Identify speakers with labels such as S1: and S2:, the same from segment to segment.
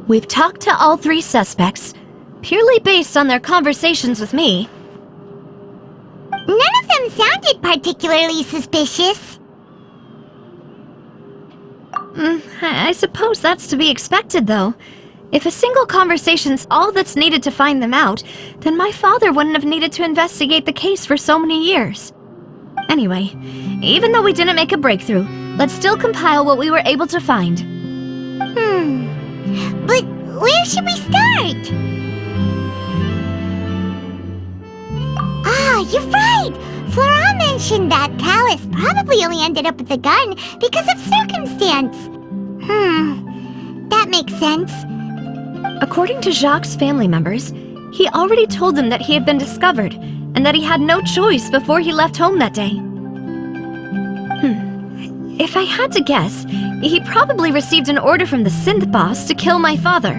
S1: We've talked to all three suspects, purely based on their conversations with me.
S2: None of them sounded particularly suspicious.
S1: I suppose that's to be expected, though. If a single conversation's all that's needed to find them out, then my father wouldn't have needed to investigate the case for so many years. Anyway, even though we didn't make a breakthrough, let's still compile what we were able to find.
S2: But where should we start? Ah, you're right! Flora mentioned that Talus probably only ended up with the gun because of circumstance. That makes sense.
S1: According to Jacques' family members, he already told them that he had been discovered, and that he had no choice before he left home that day. If I had to guess, he probably received an order from the synth boss to kill my father.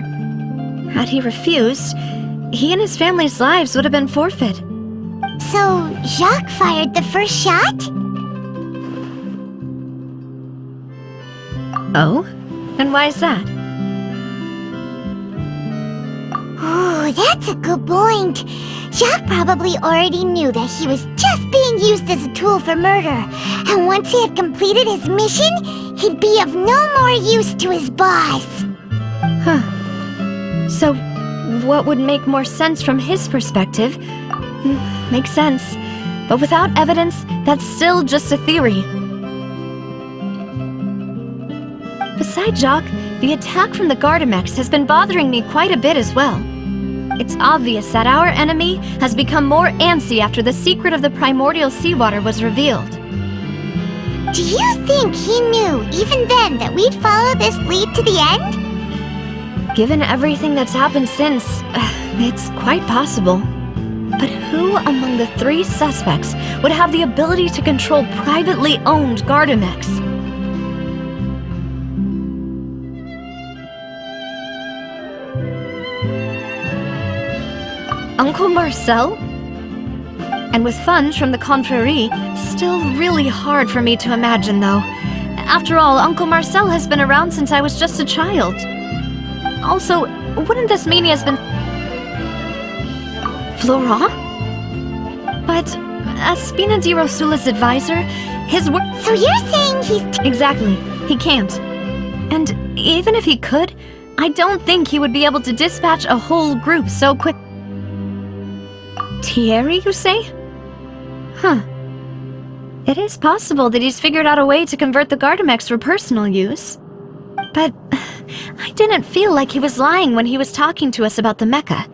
S1: Had he refused, he and his family's lives would have been forfeit.
S2: So, Jacques fired the first shot?
S1: Oh? And why is that?
S2: Oh, that's a good point. Jacques probably already knew that he was just being used as a tool for murder. And once he had completed his mission, he'd be of no more use to his boss.
S1: So, what would make more sense from his perspective? Makes sense. But without evidence, that's still just a theory. Besides Jacques, the attack from the Gardamex has been bothering me quite a bit as well. It's obvious that our enemy has become more antsy after the secret of the primordial seawater was revealed.
S2: Do you think he knew, even then, that we'd follow this lead to the end?
S1: Given everything that's happened since, it's quite possible. But who among the three suspects would have the ability to control privately owned Gardamex? Uncle Marcel? And with funds from the Confrérie, still really hard for me to imagine, though. After all, Uncle Marcel has been around since I was just a child. Also, wouldn't this mean he has been... Flora? But, as Spina di Rosula's advisor, his work...
S2: So you're saying he's...
S1: Exactly. He can't. And even if he could, I don't think he would be able to dispatch a whole group so quick. Thierry, you say? Huh. It is possible that he's figured out a way to convert the Gardamex for personal use. But I didn't feel like he was lying when he was talking to us about the mecha.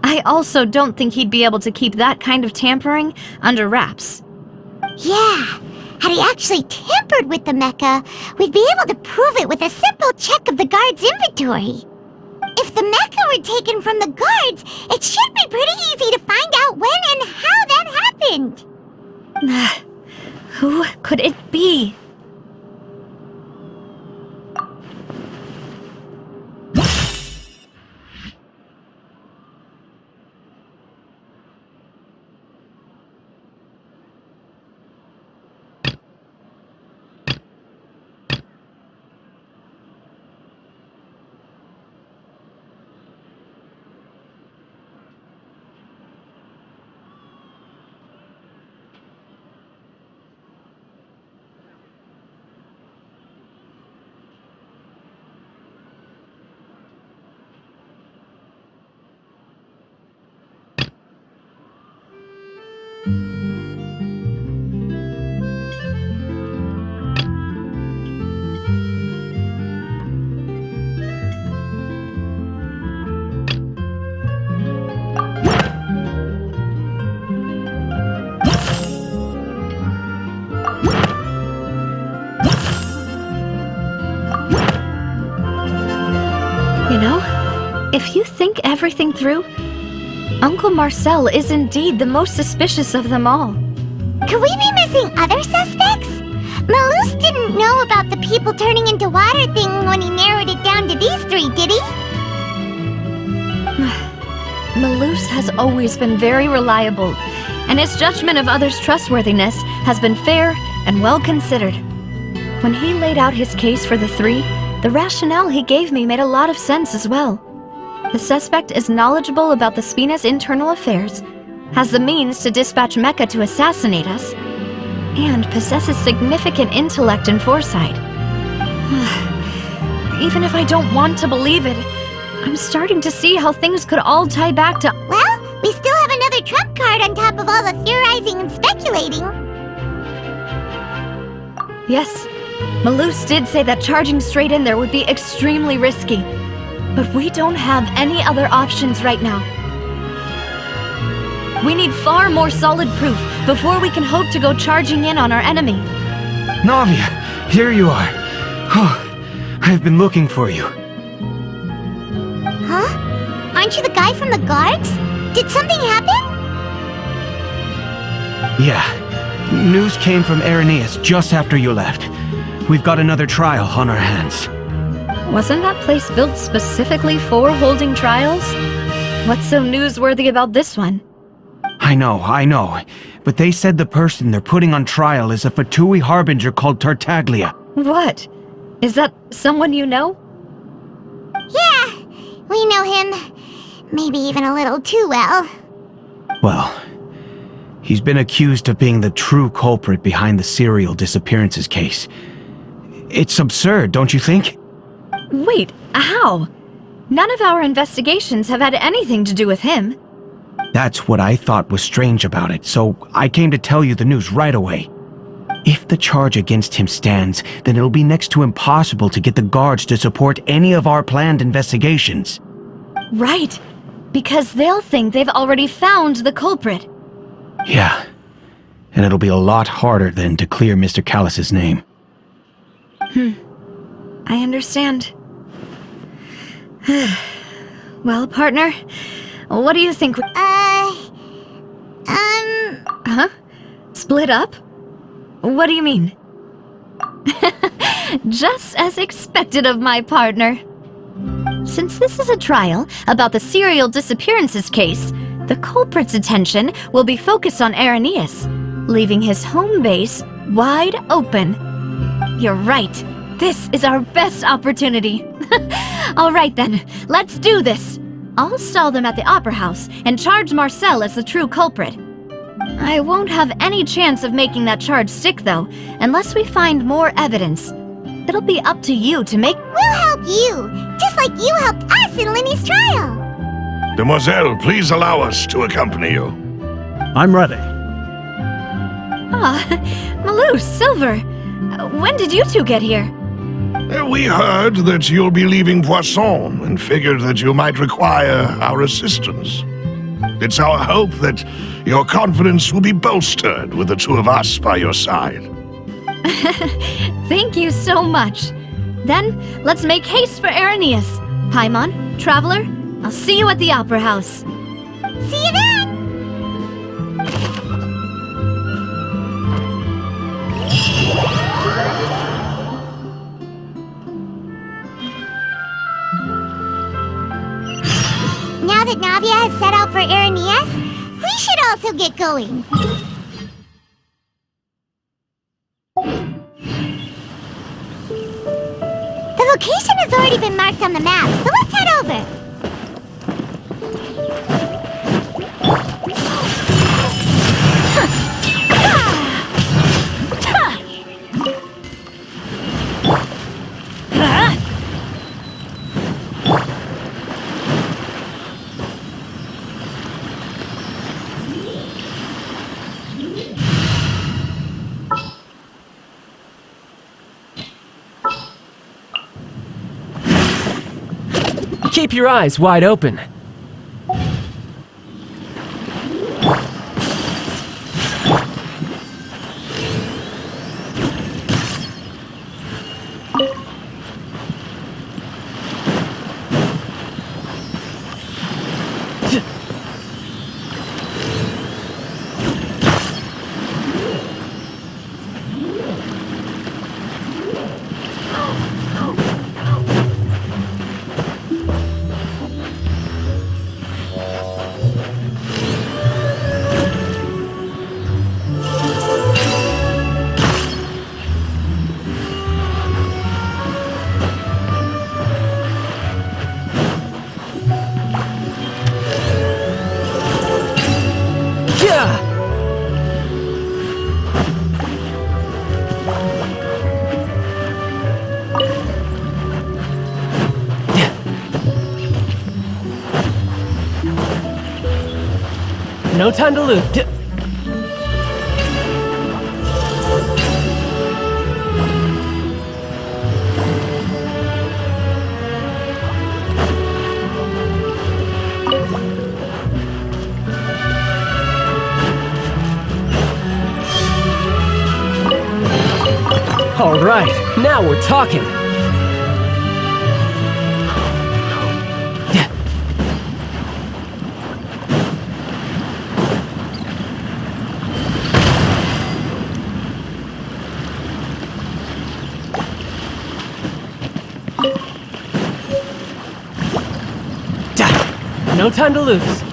S1: I also don't think he'd be able to keep that kind of tampering under wraps.
S2: Yeah, had he actually tampered with the mecha, we'd be able to prove it with a simple check of the guard's inventory. If the mecha were taken from the guards, it should be pretty easy to find out when and how that happened.
S1: Who could it be? You know, if you think everything through, Uncle Marcel is indeed the most suspicious of them all.
S2: Could we be missing other suspects? Malus didn't know about the people turning into water thing when he narrowed it down to these three, did he?
S1: Malus has always been very reliable, and his judgment of others' trustworthiness has been fair and well considered. When he laid out his case for the three, The rationale he gave me made a lot of sense as well. The suspect is knowledgeable about the Spina's internal affairs, has the means to dispatch Mecha to assassinate us, and possesses significant intellect and foresight. Even if I don't want to believe it, I'm starting to see how things could all tie back to—
S2: Well, we still have another trump card on top of all the theorizing and speculating.
S1: Yes, Malus did say that charging straight in there would be extremely risky, but we don't have any other options right now. We need far more solid proof before we can hope to go charging in on our enemy.
S3: Navia, here you are. Oh, I've been looking for you.
S2: Huh? Aren't you the guy from the guards? Did something happen?
S3: Yeah. News came from Irenaeus just after you left. We've got another trial on our hands.
S1: Wasn't that place built specifically for holding trials? What's so newsworthy about this one?
S3: I know. But they said the person they're putting on trial is a Fatui harbinger called Tartaglia.
S1: What? Is that someone you know?
S2: Yeah, we know him. Maybe even a little too well.
S3: Well, he's been accused of being the true culprit behind the serial disappearances case. It's absurd, don't you think?
S1: Wait, how? None of our investigations have had anything to do with him.
S3: That's what I thought was strange about it, so I came to tell you the news right away. If the charge against him stands, then it'll be next to impossible to get the guards to support any of our planned investigations.
S1: Right, because they'll think they've already found the culprit.
S3: Yeah, and it'll be a lot harder then to clear Mr. Callus's name.
S1: I understand. Well, partner, what do you think? Huh? Split up? What do you mean? Just as expected of my partner. Since this is a trial about the serial disappearances case, the culprit's attention will be focused on Irenaeus, leaving his home base wide open. You're right. This is our best opportunity. All right then, let's do this. I'll stall them at the Opera House and charge Marcel as the true culprit. I won't have any chance of making that charge stick, though, unless we find more evidence. It'll be up to you to make—
S2: We'll help you, just like you helped us in Linny's trial.
S4: Demoiselle, please allow us to accompany you.
S5: I'm ready.
S1: Malus, Silver, when did you two get here?
S4: We heard that you'll be leaving Poisson and figured that you might require our assistance. It's our hope that your confidence will be bolstered with the two of us by your side.
S1: Thank you so much. Then, let's make haste for Irenaeus. Paimon, Traveler, I'll see you at the Opera House.
S2: See you then! Now that Navia has set out for Irenaeus, we should also get going. The location has already been marked on the map, so let's head over.
S6: Keep your eyes wide open. No time to lose. All right, now we're talking. No time to lose.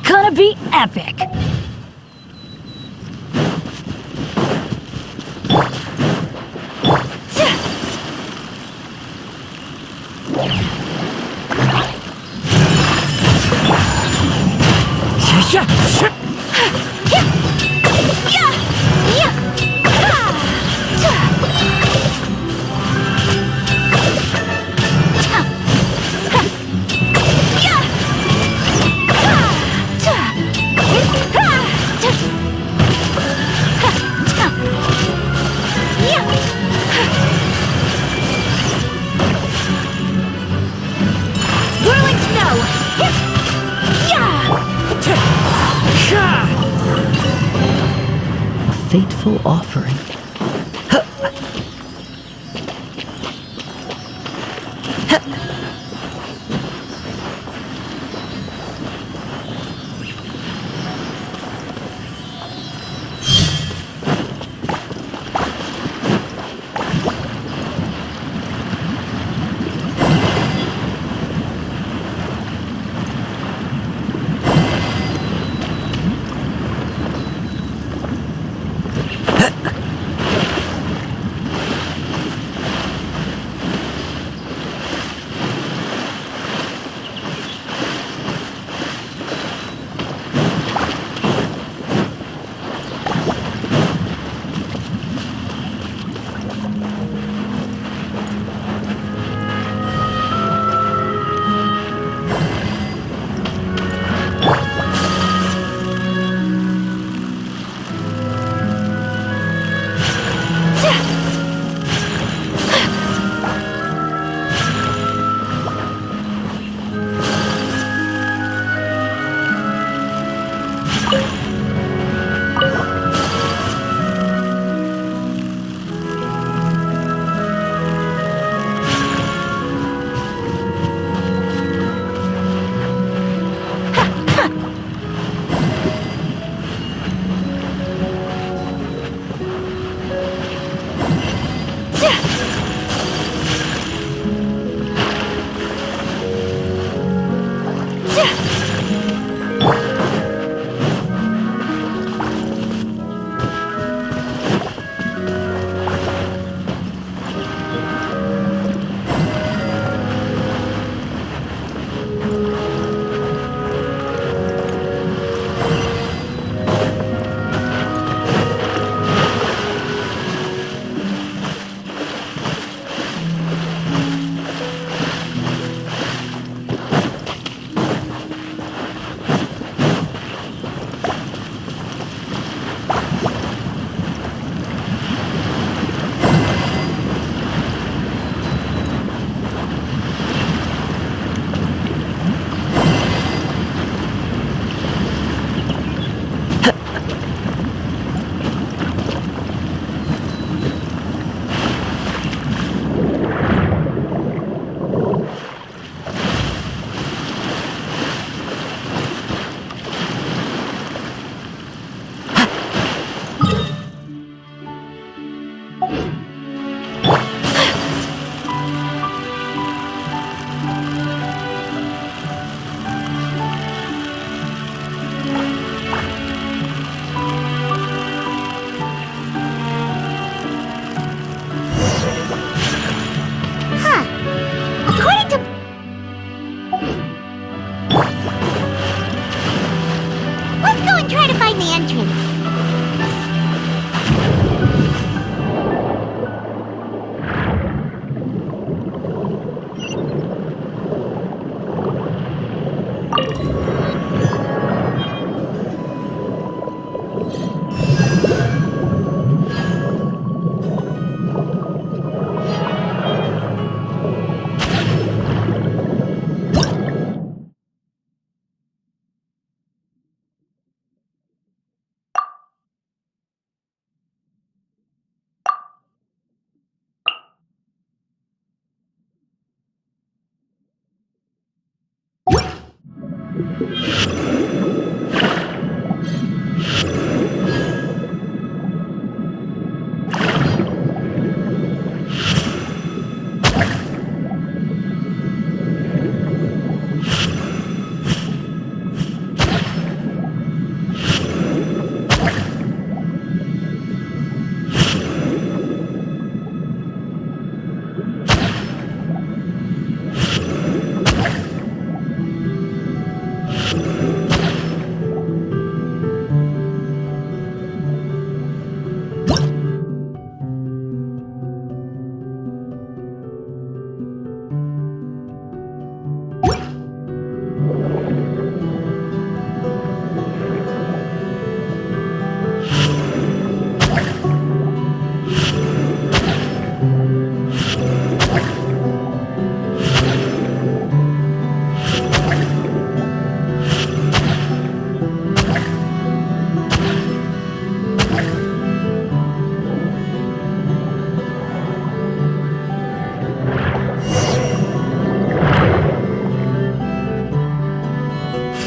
S1: Gonna be epic!
S6: Fateful offering.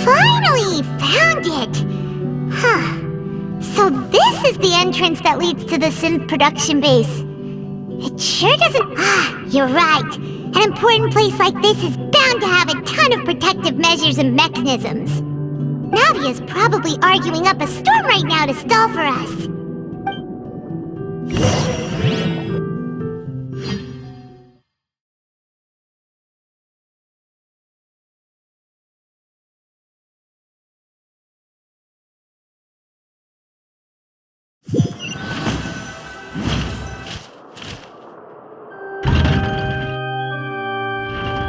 S2: Finally found it! Huh. So this is the entrance that leads to the synth production base. It sure doesn't... Ah, you're right. An important place like this is bound to have a ton of protective measures and mechanisms. Navia's probably arguing up a storm right now to stall for us.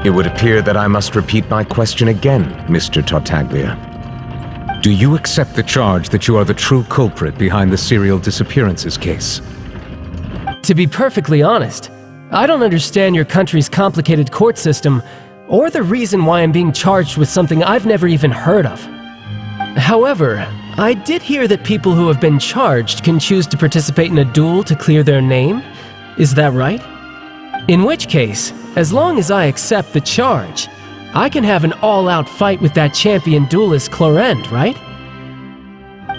S3: It would appear that I must repeat my question again, Mr. Tartaglia. Do you accept the charge that you are the true culprit behind the serial disappearances case?
S6: To be perfectly honest, I don't understand your country's complicated court system, or the reason why I'm being charged with something I've never even heard of. However, I did hear that people who have been charged can choose to participate in a duel to clear their name. Is that right? In which case, as long as I accept the charge, I can have an all-out fight with that champion duelist Clorend, right?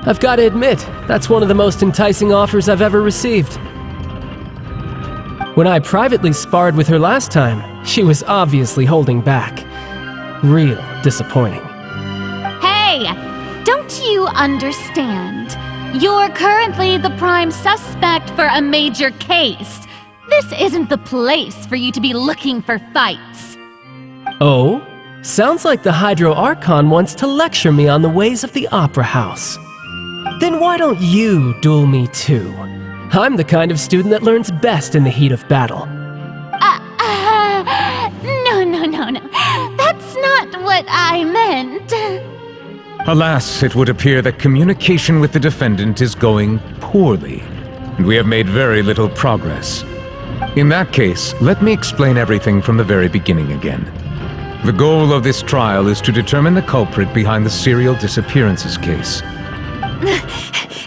S6: I've got to admit, that's one of the most enticing offers I've ever received. When I privately sparred with her last time, she was obviously holding back. Real disappointing.
S5: Hey! Don't you understand? You're currently the prime suspect for a major case. This isn't the place for you to be looking for fights.
S6: Oh? Sounds like the Hydro Archon wants to lecture me on the ways of the Opera House. Then why don't you duel me too? I'm the kind of student that learns best in the heat of battle.
S5: No. That's not what I meant.
S3: Alas, it would appear that communication with the defendant is going poorly, and we have made very little progress. In that case, let me explain everything from the very beginning again. The goal of this trial is to determine the culprit behind the serial disappearances case.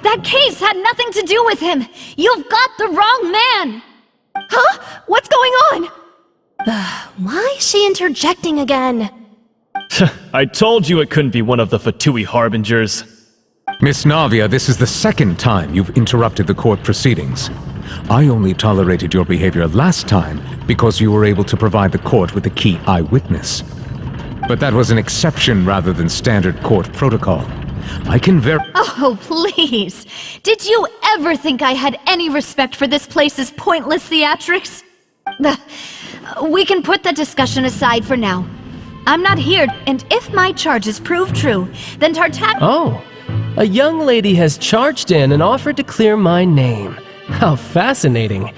S1: That case had nothing to do with him! You've got the wrong man!
S7: Huh? What's going on? Why is she interjecting again?
S8: I told you it couldn't be one of the Fatui Harbingers.
S3: Miss Navia, this is the second time you've interrupted the court proceedings. I only tolerated your behavior last time because you were able to provide the court with a key eyewitness. But that was an exception rather than standard court protocol. I can
S1: Oh, please! Did you ever think I had any respect for this place's pointless theatrics? We can put that discussion aside for now. I'm not here, and if my charges prove true, then
S6: Oh, a young lady has charged in and offered to clear my name. How fascinating.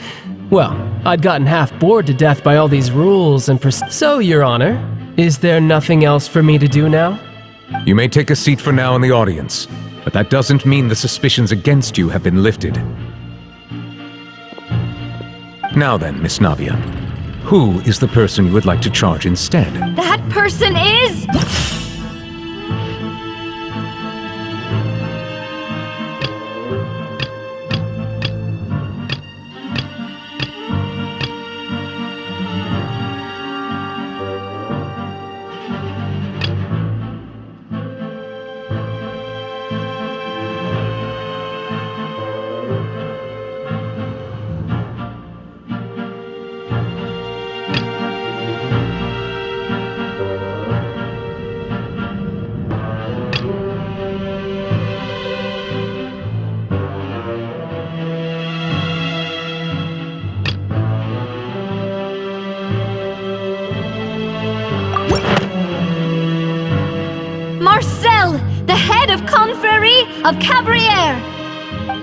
S6: Well, I'd gotten half bored to death by all these rules and So, Your Honor, is there nothing else for me to do now?
S3: You may take a seat for now in the audience, but that doesn't mean the suspicions against you have been lifted. Now then, Miss Navia, who is the person you would like to charge instead?
S1: That person is... of Cabriere!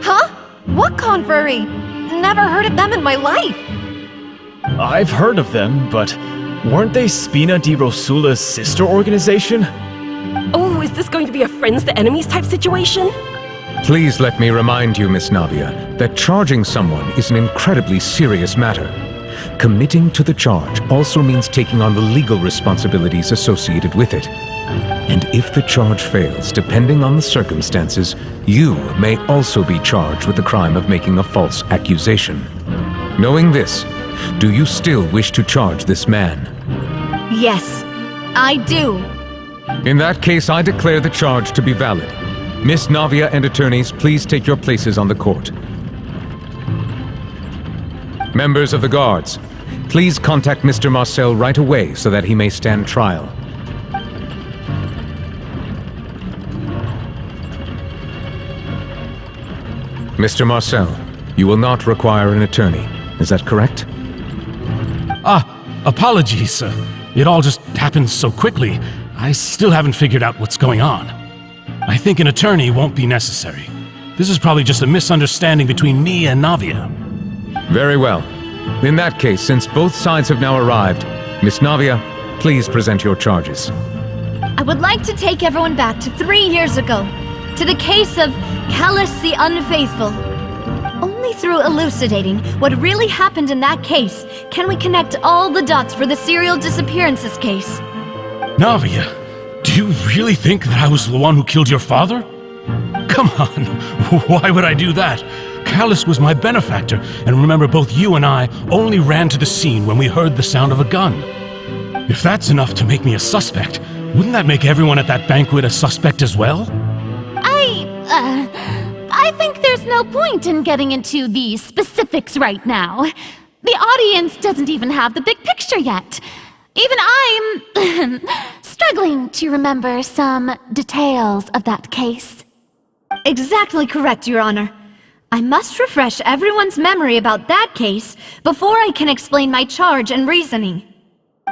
S7: Huh? What confrérie? Never heard of them in my life.
S8: I've heard of them, but weren't they Spina di Rosula's sister organization?
S9: Oh, is this going to be a friends to enemies type situation?
S10: Please let me remind you, Miss Navia, that charging someone is an incredibly serious matter. Committing to the charge also means taking on the legal responsibilities associated with it. And if the charge fails, depending on the circumstances, you may also be charged with the crime of making a false accusation. Knowing this, do you still wish to charge this man?
S1: Yes, I do.
S10: In that case, I declare the charge to be valid. Miss Navia and attorneys, please take your places on the court. Members of the guards, please contact Mr. Marcel right away so that he may stand trial. Mr. Marcel, you will not require an attorney. Is that correct?
S11: Apologies, sir. It all just happened so quickly. I still haven't figured out what's going on. I think an attorney won't be necessary. This is probably just a misunderstanding between me and Navia.
S10: Very well. In that case, since both sides have now arrived, Miss Navia, please present your charges.
S1: I would like to take everyone back to 3 years ago, to the case of Callus the Unfaithful. Only through elucidating what really happened in that case can we connect all the dots for the serial disappearances case.
S11: Navia, do you really think that I was the one who killed your father? Come on, why would I do that? Callus was my benefactor, and remember, both you and I only ran to the scene when we heard the sound of a gun. If that's enough to make me a suspect, wouldn't that make everyone at that banquet a suspect as well?
S5: I think there's no point in getting into the specifics right now. The audience doesn't even have the big picture yet. Even I'm struggling to remember some details of that case.
S1: Exactly correct, Your Honor. I must refresh everyone's memory about that case before I can explain my charge and reasoning.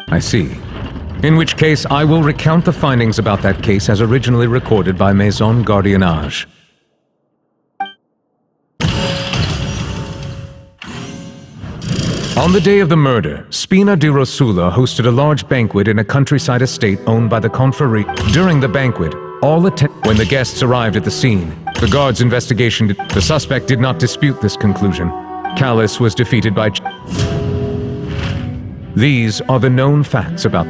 S10: I see. In which case, I will recount the findings about that case as originally recorded by Maison Gardiennage. On the day of the murder, Spina di Rosula hosted a large banquet in a countryside estate owned by the confrérie. During the banquet, when the guests arrived at the scene, the guards' investigation, the suspect did not dispute this conclusion. Callus was defeated by... These are the known facts about...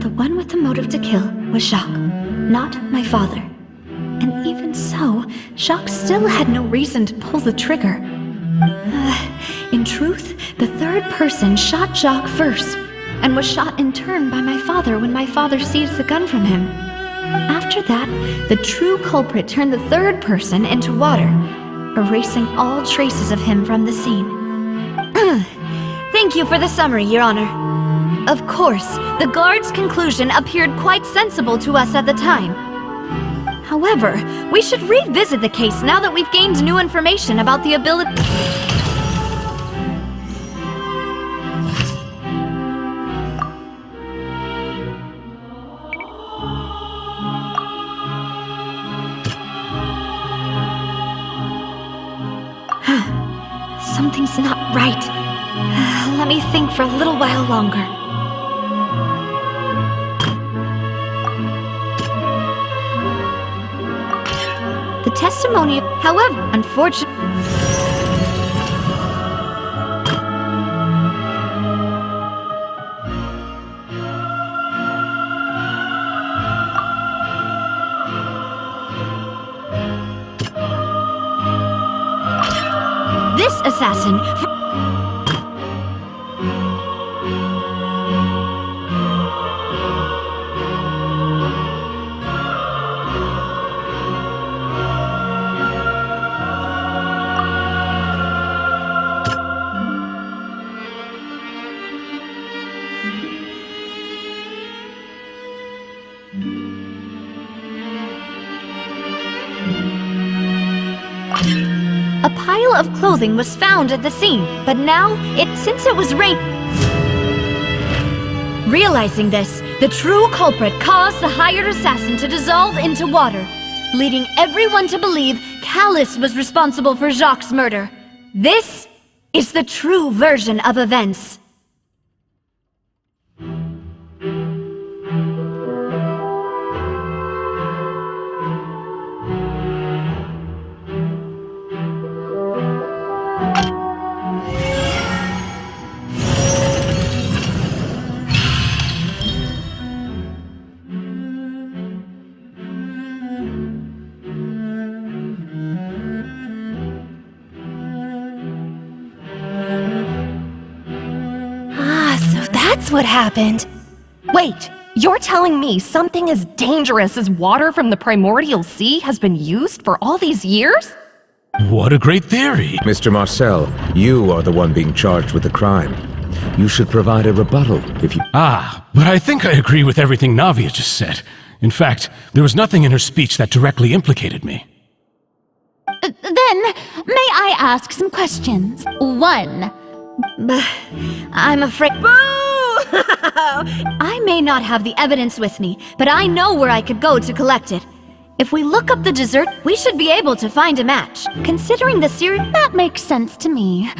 S1: The one with the motive to kill was Jacques, not my father. And even so, Jacques still had no reason to pull the trigger. In truth, the third person shot Jacques first, and was shot in turn by my father when my father seized the gun from him. After that, the true culprit turned the third person into water, erasing all traces of him from the scene. Thank you for the summary, Your Honor. Of course, the guard's conclusion appeared quite sensible to us at the time. However, we should revisit the case now that we've gained new information about the ability... Something's not right. Let me think for a little while longer. The testimony, however, unfortunately... This assassin... A pile of clothing was found at the scene, but now, since it was rain... Realizing this, The true culprit caused the hired assassin to dissolve into water, leading everyone to believe Callus was responsible for Jacques' murder. This is the true version of events.
S7: That's what happened. Wait, you're telling me something as dangerous as water from the primordial sea has been used for all these years?
S11: What a great theory!
S10: Mr. Marcel, you are the one being charged with the crime. You should provide a rebuttal if you...
S11: But I think I agree with everything Navia just said. In fact, there was nothing in her speech that directly implicated me.
S5: Then, may I ask some questions? 1.
S1: I'm afraid... Boo! I may not have the evidence with me, but I know where I could go to collect it. If we look up the dessert, we should be able to find a match. Considering the series...
S5: That makes sense to me.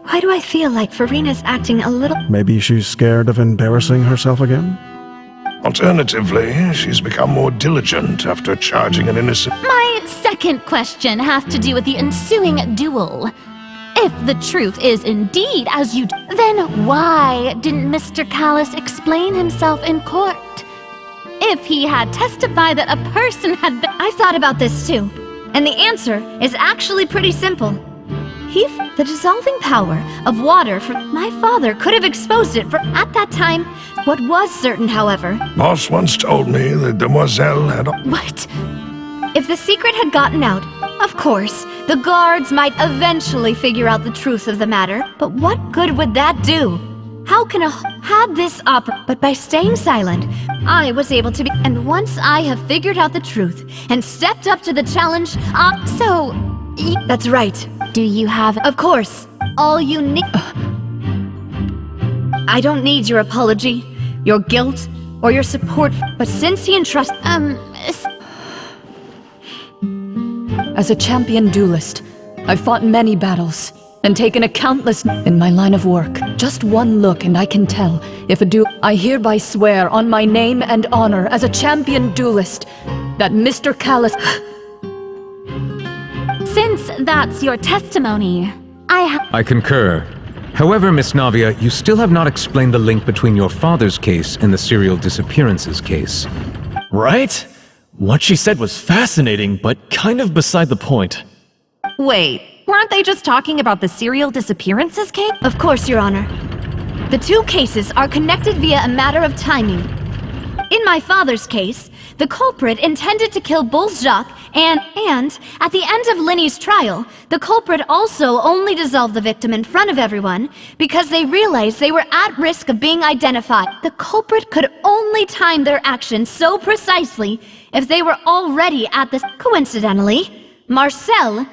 S1: Why do I feel like Farina's acting a little...
S12: Maybe she's scared of embarrassing herself again?
S4: Alternatively, she's become more diligent after charging an innocent...
S5: My second question has to do with the ensuing duel. If the truth is indeed as you... Then why didn't Mr. Callus explain himself in court? If he had testified that a person had been...
S1: I've thought about this too, and the answer is actually pretty simple. The dissolving power of water for... My father could have exposed it for... At that time, what was certain, however...
S4: Boss once told me that Demoiselle had...
S1: What? If the secret had gotten out, of course, the guards might eventually figure out the truth of the matter, but what good would that do? How can had this opera? But by staying silent, I was able to be... And once I have figured out the truth and stepped up to the challenge, That's right.
S5: Do you have...
S1: Of course. All you need... I don't need your apology, your guilt, or your support, but since he entrusts...
S13: As a champion duelist, I've fought many battles and taken a countless in my line of work. Just one look and I can tell if a I hereby swear on my name and honor as a champion duelist that Mr. Callus...
S5: Since that's your testimony,
S10: I concur. However, Miss Navia, you still have not explained the link between your father's case and the serial disappearances case.
S8: Right? What she said was fascinating, but kind of beside the point.
S7: Wait, weren't they just talking about the serial disappearances case?
S1: Of course, Your Honor. The two cases are connected via a matter of timing. In my father's case, the culprit intended to kill both Jacques and at the end of Linny's trial, the culprit also only dissolved the victim in front of everyone because they realized they were at risk of being identified. The culprit could only time their actions so precisely if they were already at this. Coincidentally, Marcel...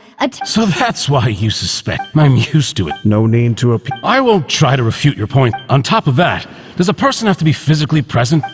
S11: So that's why you suspect. I'm used to it.
S12: No need to appeal.
S11: I won't try to refute your point. On top of that, does a person have to be physically present?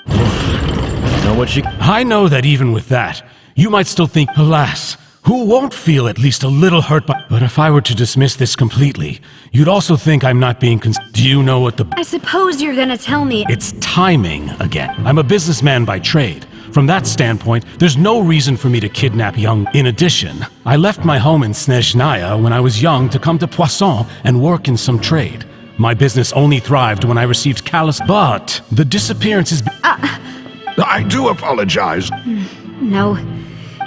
S8: Know what
S11: I know that even with that, you might still think, alas, who won't feel at least a little hurt by... But if I were to dismiss this completely, you'd also think I'm not being Do you know what the...
S1: I suppose you're gonna tell me...
S11: It's timing again. I'm a businessman by trade. From that standpoint, there's no reason for me to kidnap young. In addition, I left my home in Snezhnaya when I was young to come to Poisson and work in some trade. My business only thrived when I received Callus, but the disappearance is...
S4: I do apologize.
S1: No.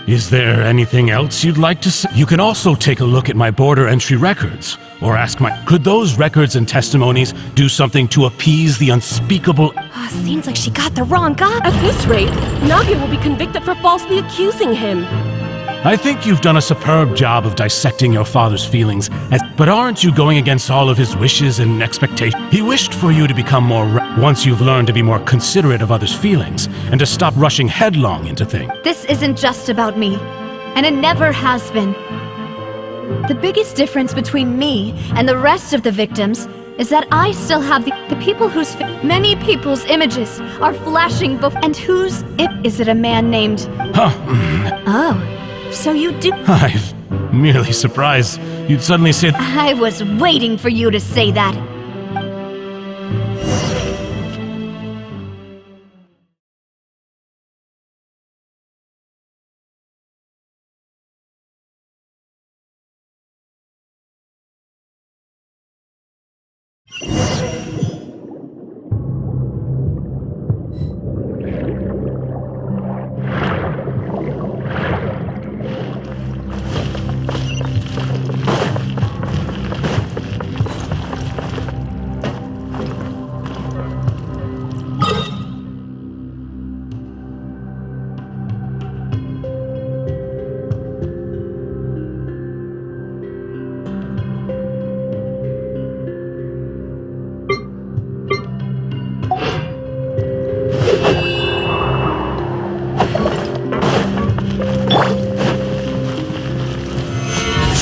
S11: Is there anything else you'd like to say? You can also take a look at my border entry records, or ask could those records and testimonies do something to appease the unspeakable...
S7: Seems like she got the wrong guy.
S9: At this rate, Navia will be convicted for falsely accusing him.
S11: I think you've done a superb job of dissecting your father's feelings, but aren't you going against all of his wishes and expectations? He wished for you to become more once you've learned to be more considerate of others' feelings, and to stop rushing headlong into things.
S1: This isn't just about me, and it never has been. The biggest difference between me and the rest of the victims is that I still have the people whose many people's images are flashing and whose is it a man named?
S11: Huh.
S1: Oh, so you do.
S11: I'm merely surprised you'd suddenly say
S1: I was waiting for you to say that.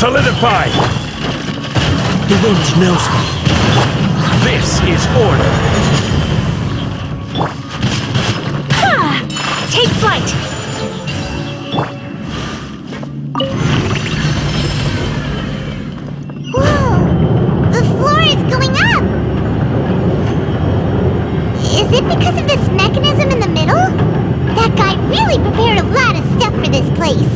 S11: solidify! The wind knows me. This is order.
S1: Take flight!
S2: Whoa! The floor is going up! Is it because of this mechanism in the middle? That guy really prepared a lot of stuff for this place.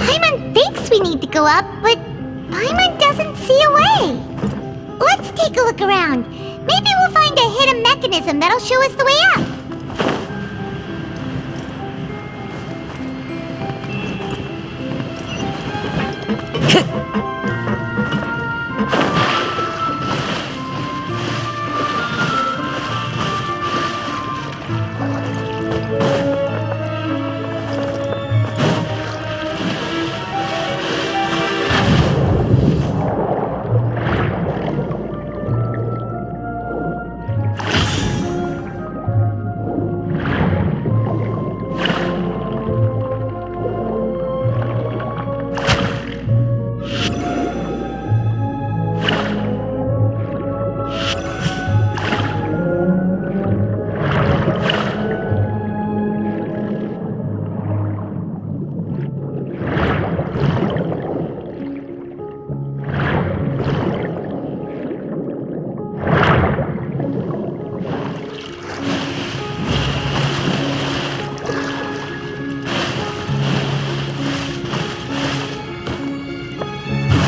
S2: Paimon thinks we need to go up, but Paimon doesn't see a way. Let's take a look around. Maybe we'll find a hidden mechanism that'll show us the way up.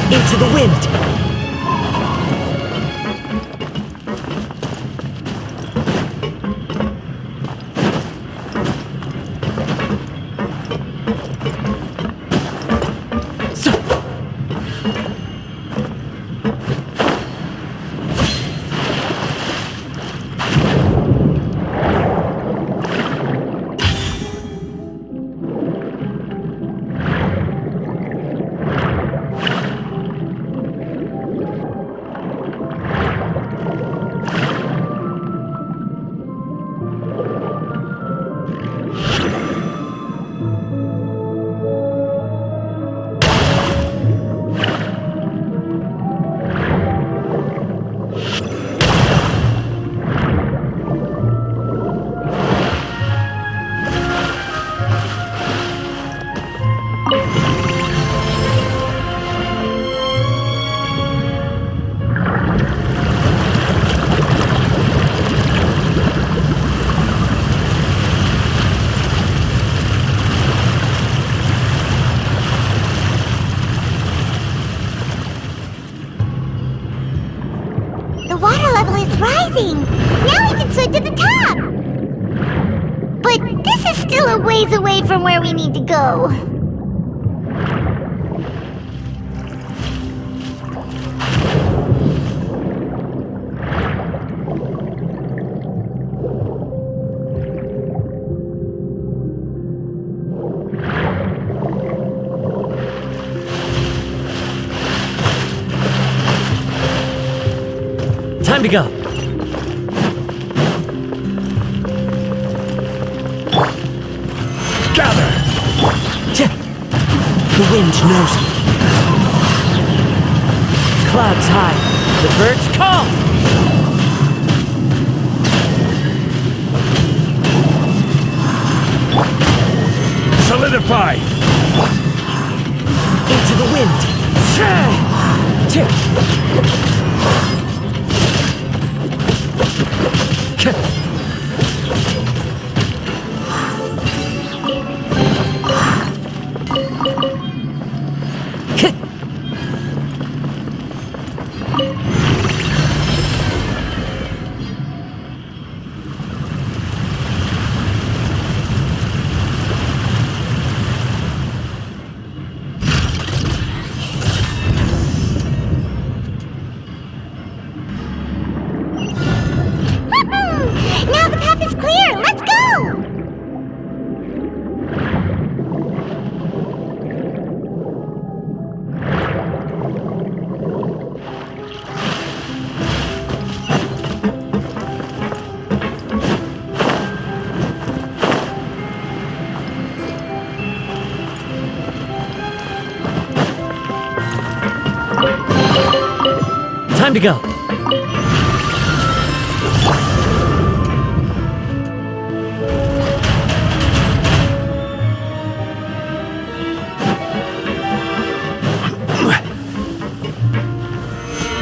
S9: Into the wind! The water level is rising! Now we can swim to the top! But this is still a ways away from where we need to go.
S6: Time to go.
S3: Gather!
S14: The wind knows me. Clouds high, the birds call!
S3: Solidify!
S14: Into the wind.
S9: Now the path is clear! Let's go!
S14: Time to go.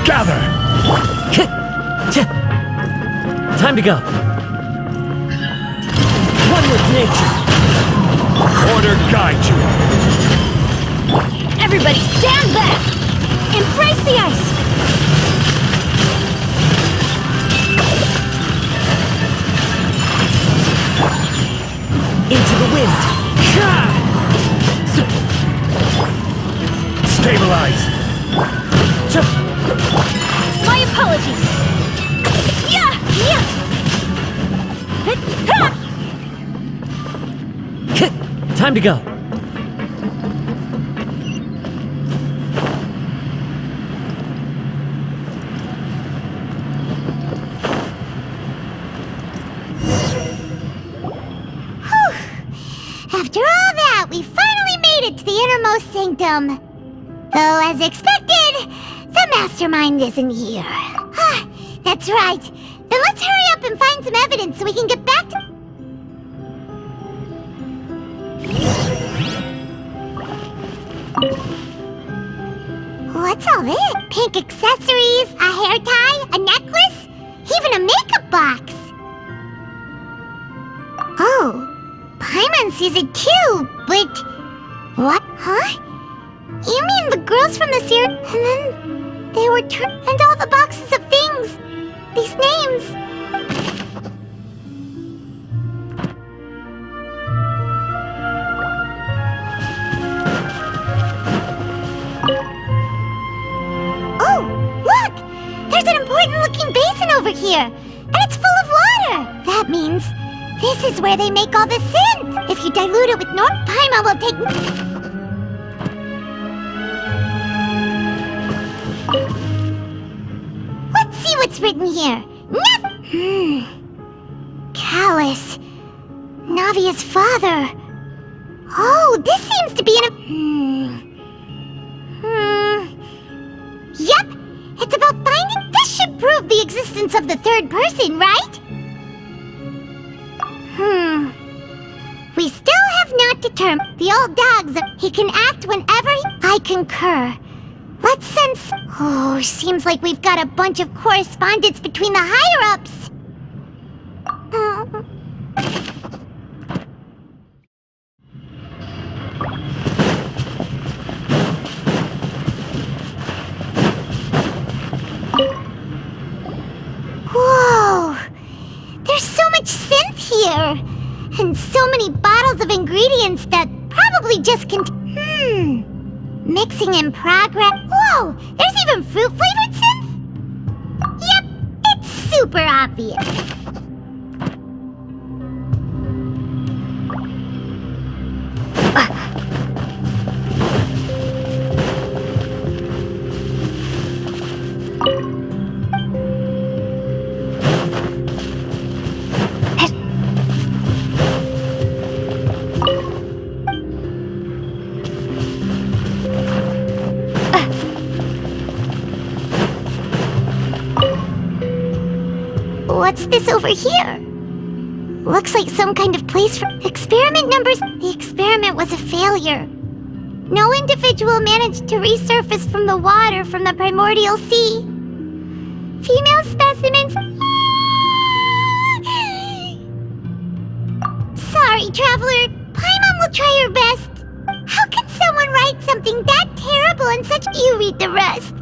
S3: Gather!
S14: Time to go. One with nature.
S3: Order guide you!
S1: Everybody stand back! Embrace the ice!
S14: Into the wind.
S3: Stabilize!
S1: My apologies! Yeah!
S14: Time to go.
S9: After all that, we finally made it to the innermost sanctum. Though, as expected, the mastermind isn't here. That's right. Then let's hurry up and find some evidence so we can get back to... What's all this? Pink accessories, a hair tie, a necklace, even a makeup box. Oh. Paimon sees it too, but... What? Huh? You mean the girls from the series... And then they were and all the boxes of things. These names. Oh, look! There's an important-looking basin over here. And it's full of water. That means... this is where they make all the synth! If you dilute it with Paimon will take... Let's see what's written here. Callus. Navia's father. Oh, this seems to be Yep! It's about finding... This should prove the existence of the third person, right? We still have not determined the old dog's... He can act whenever I concur. Let's sense... Oh, seems like we've got a bunch of correspondence between the higher-ups. Whoa! There's so much synth here! And so many bottles of ingredients that probably just mixing in progress. Whoa! There's even fruit-flavored synth? Yep, it's super obvious. What's this over here? Looks like some kind of place for experiment numbers. The experiment was a failure. No individual managed to resurface from the water from the primordial sea. Female specimens. Sorry, traveler. Paimon will try her best. How can someone write something that terrible and such... You read the rest.